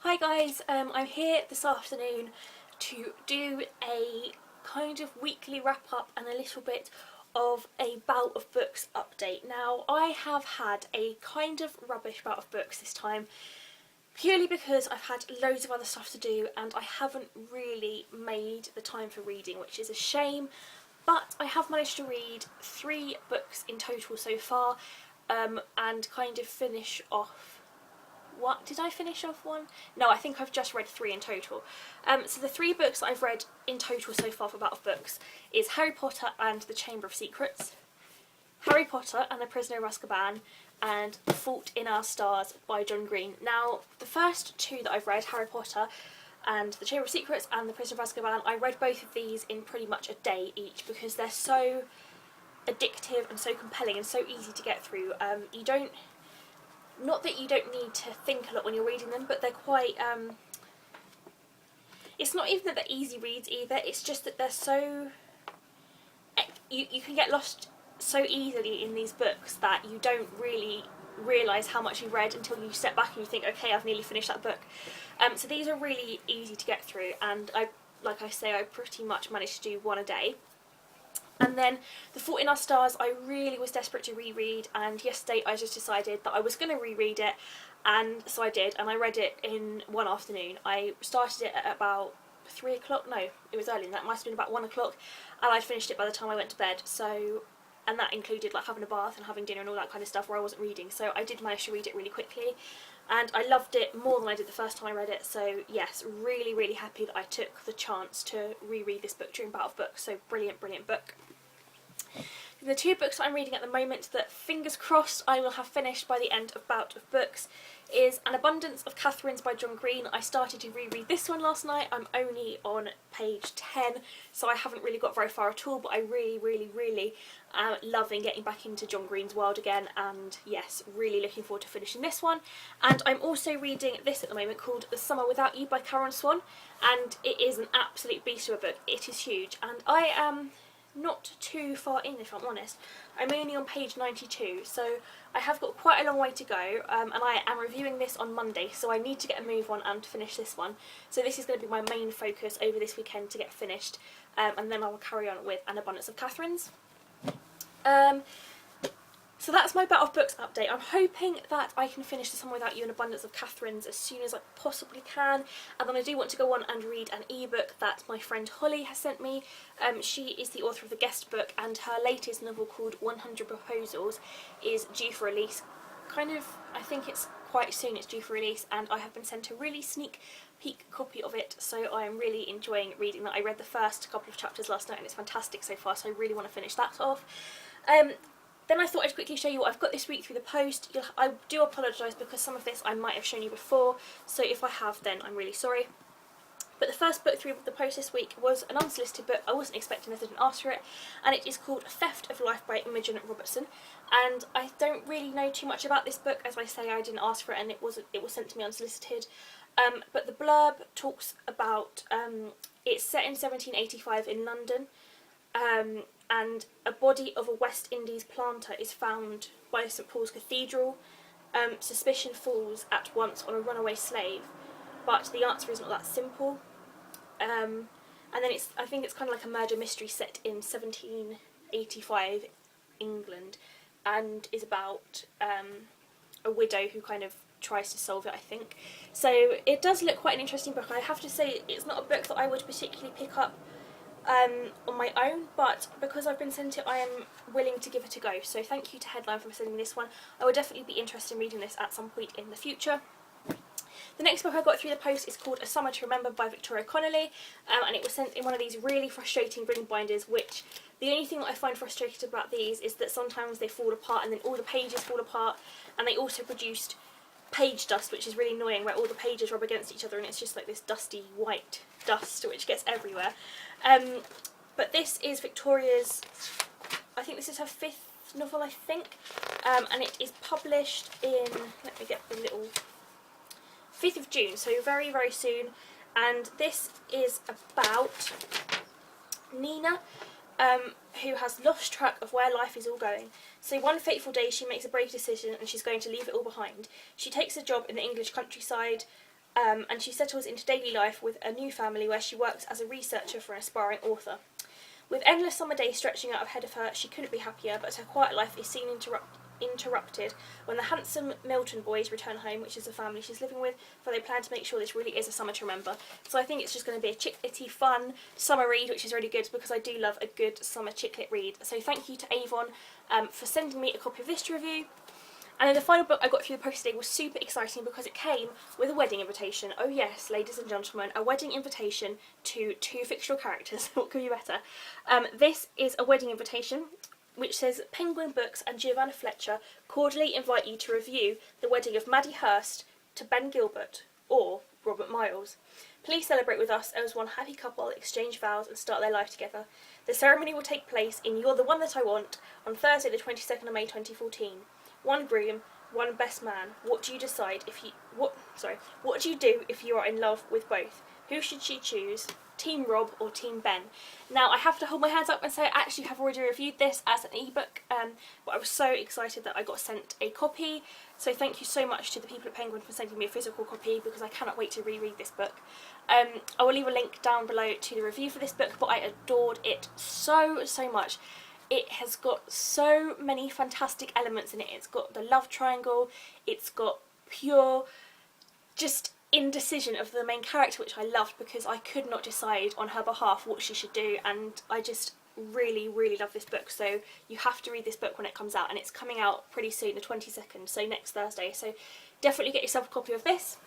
Hi guys, I'm here this afternoon to do a kind of weekly wrap up and a little bit of a Bout of Books update. Now, I have had a kind of rubbish Bout of Books this time, purely because I've had loads of other stuff to do and I haven't really made the time for reading, which is a shame, but I have managed to read 3 books in total so far and kind of finish off. What? Did I finish off one? No, I think I've just read 3 in total. So the 3 books I've read in total so far for Bout of Books is Harry Potter and the Chamber of Secrets, Harry Potter and the Prisoner of Azkaban, and The Fault in Our Stars by John Green. Now, the first 2 that I've read, Harry Potter and the Chamber of Secrets and the Prisoner of Azkaban, I read both of these in pretty much a day each because they're so addictive and so compelling and so easy to get through. Not that you don't need to think a lot when you're reading them, but they're quite, it's not even that they're easy reads either, it's just that they're so, you can get lost so easily in these books that you don't really realise how much you've read until you step back and you think, okay, I've nearly finished that book. So these are really easy to get through, and like I say, I pretty much managed to do one a day. And then The Fault in Our Stars I really was desperate to reread, and yesterday I just decided that I was going to reread it, and so I did, and I read it in one afternoon. I started it at about 3 o'clock, no, it was earlier than that, it must have been about 1 o'clock, and I finished it by the time I went to bed, so, and that included like having a bath and having dinner and all that kind of stuff where I wasn't reading, so I did manage to read it really quickly, and I loved it more than I did the first time I read it, so yes, really, really happy that I took the chance to reread this book during Bout of Books, so brilliant, brilliant book. The 2 books that I'm reading at the moment that, fingers crossed, I will have finished by the end of Bout of Books is An Abundance of Catherines by John Green. I started to reread this one last night. I'm only on page 10, so I haven't really got very far at all, but I really am loving getting back into John Green's world again, and yes, really looking forward to finishing this one. And I'm also reading this at the moment called The Summer Without You by Karen Swan, and it is an absolute beast of a book. It is huge, and I am not too far in, if I'm honest. I'm only on page 92, so I have got quite a long way to go, and I am reviewing this on Monday, so I need to get a move on and finish this one. So this is going to be my main focus over this weekend to get finished, and then I will carry on with An Abundance of Catherines. So that's my Bout of Books update. I'm hoping that I can finish The Summer Without You and Abundance of Catherines as soon as I possibly can, and then I do want to go on and read an ebook that my friend Holly has sent me. She is the author of the guest book, and her latest novel called 100 Proposals is due for release. I think it's quite soon it's due for release, and I have been sent a really sneak peek copy of it, so I am really enjoying reading that. I read the first couple of chapters last night and it's fantastic so far, so I really want to finish that off. Then I thought I'd quickly show you what I've got this week through the post. I do apologise because some of this I might have shown you before, so if I have then I'm really sorry. But the first book through the post this week was an unsolicited book. I wasn't expecting this, I didn't ask for it, and it is called Theft of Life by Imogen Robertson. And I don't really know too much about this book, as I say, I didn't ask for it and it was sent to me unsolicited. But the blurb talks about, it's set in 1785 in London, and a body of a West Indies planter is found by St Paul's Cathedral. Suspicion falls at once on a runaway slave, but the answer is not that simple. And then I think it's kind of like a murder mystery set in 1785 England, and is about a widow who kind of tries to solve it, I think. So it does look quite an interesting book. I have to say it's not a book that I would particularly pick up on my own, but because I've been sent it, I am willing to give it a go. So thank you to Headline for sending me this one. I would definitely be interested in reading this at some point in the future. The next book I got through the post is called A Summer to Remember by Victoria Connolly, and it was sent in one of these really frustrating green binders, which the only thing that I find frustrated about these is that sometimes they fall apart and then all the pages fall apart, and they also produced page dust, which is really annoying, where all the pages rub against each other and it's just like this dusty white dust which gets everywhere. But this is Victoria's, I think this is her 5th novel, I think, and it is published in, let me get the little, 5th of June, so very soon, and this is about Nina, who has lost track of where life is all going. So one fateful day she makes a brave decision and she's going to leave it all behind. She takes a job in the English countryside, and she settles into daily life with a new family where she works as a researcher for an aspiring author. With endless summer days stretching out ahead of her, she couldn't be happier, but her quiet life is soon interrupted when the handsome Milton boys return home, which is the family she's living with, for they plan to make sure this really is a summer to remember. So I think it's just going to be a chick-litty, fun summer read, which is really good because I do love a good summer chick-lit read. So thank you to Avon for sending me a copy of this to review. And then the final book I got through the post today was super exciting because it came with a wedding invitation. Oh yes, ladies and gentlemen, a wedding invitation to 2 fictional characters. What could be better? This is a wedding invitation which says, Penguin Books and Giovanna Fletcher cordially invite you to review the wedding of Maddie Hurst to Ben Gilbert, or Robert Miles. Please celebrate with us as one happy couple exchange vows and start their life together. The ceremony will take place in You're the One That I Want on Thursday the 22nd of May 2014. One groom, one best man. What do you decide if you... What do you do if you are in love with both? Who should she choose? Team Rob or Team Ben? Now I have to hold my hands up and say I actually have already reviewed this as an ebook, but I was so excited that I got sent a copy, so thank you so much to the people at Penguin for sending me a physical copy because I cannot wait to reread this book. I will leave a link down below to the review for this book, but I adored it so much. It has got so many fantastic elements in it. It's got the love triangle, it's got pure just indecision of the main character, which I loved because I could not decide on her behalf what she should do, and I just really love this book. So you have to read this book when it comes out, and it's coming out pretty soon, the 22nd, so next Thursday, so definitely get yourself a copy of this.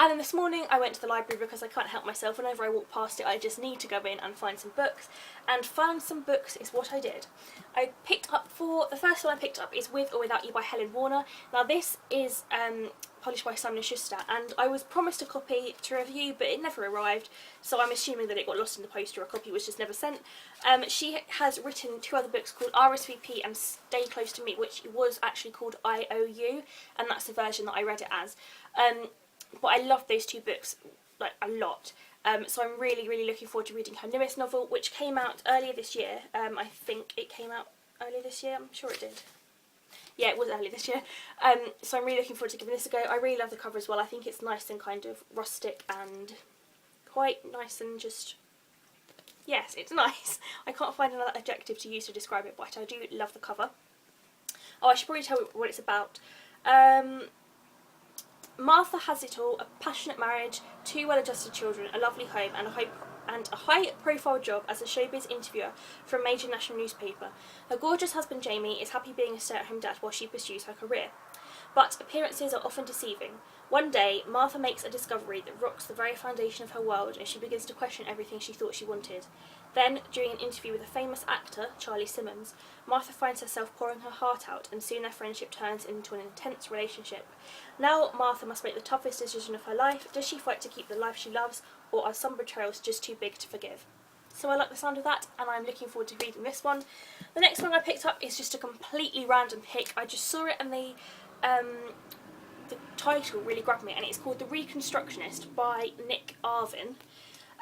And then this morning I went to the library because I can't help myself. Whenever I walk past it I just need to go in and find some books, and find some books is what I did. I picked up the first one I picked up is With or Without You by Helen Warner. Now this is published by Simon & Schuster, and I was promised a copy to review but it never arrived, so I'm assuming that it got lost in the post or a copy was just never sent. She has written 2 other books called RSVP and Stay Close to Me, which was actually called IOU, and that's the version that I read it as. But I love those 2 books like a lot, so I'm really looking forward to reading her newest novel, which came out earlier this year. I think it came out earlier this year, I'm sure it did. Yeah, it was early this year. So I'm really looking forward to giving this a go. I really love the cover as well. I think it's nice and kind of rustic and quite nice and just... Yes, it's nice. I can't find another adjective to use to describe it, but I do love the cover. Oh, I should probably tell you what it's about. Martha has it all: a passionate marriage, 2 well-adjusted children, a lovely home, and a high-profile job as a showbiz interviewer for a major national newspaper. Her gorgeous husband Jamie is happy being a stay-at-home dad while she pursues her career. But appearances are often deceiving. One day, Martha makes a discovery that rocks the very foundation of her world, and she begins to question everything she thought she wanted. Then, during an interview with a famous actor, Charlie Simmons, Martha finds herself pouring her heart out, and soon their friendship turns into an intense relationship. Now, Martha must make the toughest decision of her life. Does she fight to keep the life she loves, or are some betrayals just too big to forgive? So I like the sound of that, and I'm looking forward to reading this one. The next one I picked up is just a completely random pick. I just saw it and the title really grabbed me, and it's called The Reconstructionist by Nick Arvin.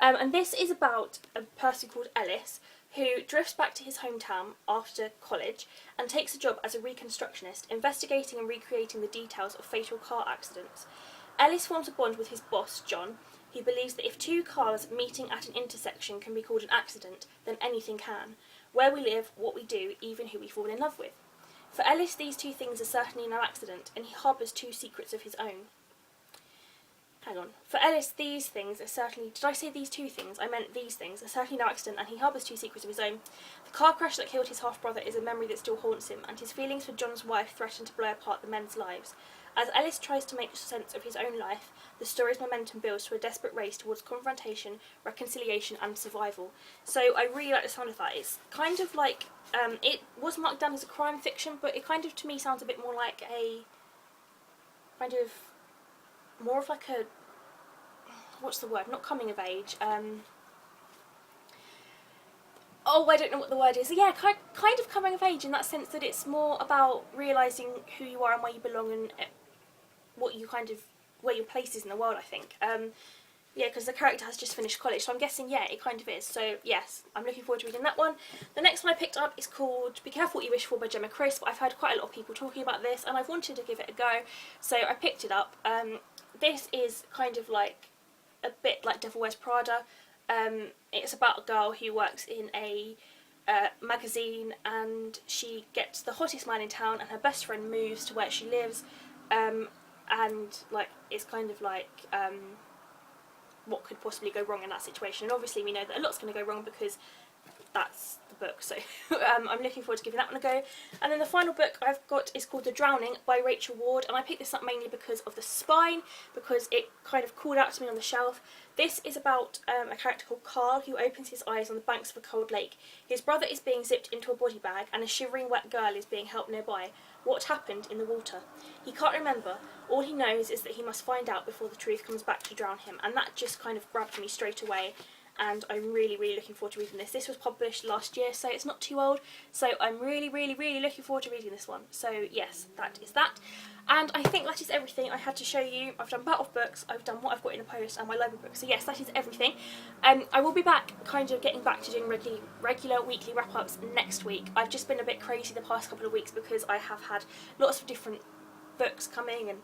And this is about a person called Ellis who drifts back to his hometown after college and takes a job as a reconstructionist, investigating and recreating the details of fatal car accidents. Ellis forms a bond with his boss, John, who believes that if 2 cars meeting at an intersection can be called an accident, then anything can. Where we live, what we do, even who we fall in love with. For Ellis, these 2 things are certainly no accident, and he harbours 2 secrets of his own. Hang on. For Ellis, these things are certainly... Did I say these 2 things? I meant these things are certainly no accident, and he harbours 2 secrets of his own. The car crash that killed his half-brother is a memory that still haunts him, and his feelings for John's wife threaten to blow apart the men's lives. As Ellis tries to make sense of his own life, the story's momentum builds to a desperate race towards confrontation, reconciliation, and survival. So I really like the sound of that. It's kind of like... it was marked down as a crime fiction, but it kind of, to me, sounds a bit more like a... kind of... more of like a... what's the word? Not coming of age. Oh, I don't know what the word is. Yeah, kind of coming of age in that sense that it's more about realising who you are and where you belong and what you kind of... where your place is in the world, I think. Yeah, because the character has just finished college, so I'm guessing, yeah, it kind of is. So, yes, I'm looking forward to reading that one. The next one I picked up is called Be Careful What You Wish For by Gemma Crisp. I've heard quite a lot of people talking about this, and I've wanted to give it a go, so I picked it up. this is kind of like a bit like Devil Wears Prada. It's about a girl who works in a magazine, and she gets the hottest man in town, and her best friend moves to where she lives, and like it's kind of like what could possibly go wrong in that situation. And obviously we know that a lot's going to go wrong because that's the book, so I'm looking forward to giving that one a go. And then the final book I've got is called The Drowning by Rachel Ward, and I picked this up mainly because of the spine, because it kind of called out to me on the shelf. This is about a character called Carl who opens his eyes on the banks of a cold lake. His brother is being zipped into a body bag and a shivering wet girl is being helped nearby. What happened in the water? He can't remember. All he knows is that he must find out before the truth comes back to drown him, and that just kind of grabbed me straight away. And I'm really looking forward to reading this. This was published last year, so it's not too old. So I'm really looking forward to reading this one. So yes, that is that. And I think that is everything I had to show you. I've done Bout of Books, I've done what I've got in the post, and my library books. So yes, that is everything. I will be back, kind of getting back to doing regular weekly wrap-ups next week. I've just been a bit crazy the past couple of weeks because I have had lots of different books coming, and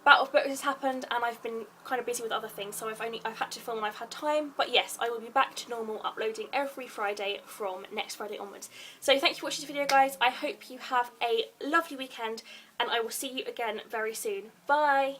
Bout of Books has happened, and I've been kind of busy with other things, so I've had to film when I've had time. But yes, I will be back to normal, uploading every Friday from next Friday onwards. So thank you for watching this video, guys. I hope you have a lovely weekend, and I will see you again very soon. Bye!